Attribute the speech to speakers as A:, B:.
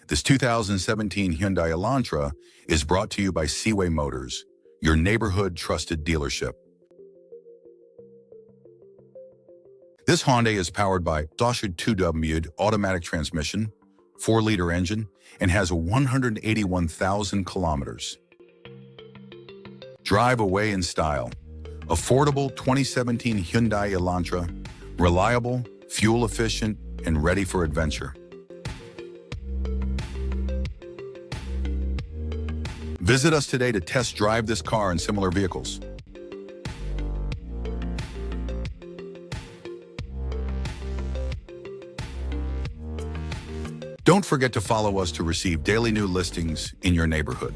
A: This 2017 Hyundai Elantra is brought to you by Seaway Motors, your neighborhood trusted dealership. This Hyundai is powered by HYUNDAI automatic transmission, 4-liter engine, and has 181,000 kilometers. Drive away in style. Affordable 2017 Hyundai Elantra, reliable, fuel-efficient, and ready for adventure. Visit us today to test drive this car and similar vehicles. Don't forget to follow us to receive daily new listings in your neighborhood.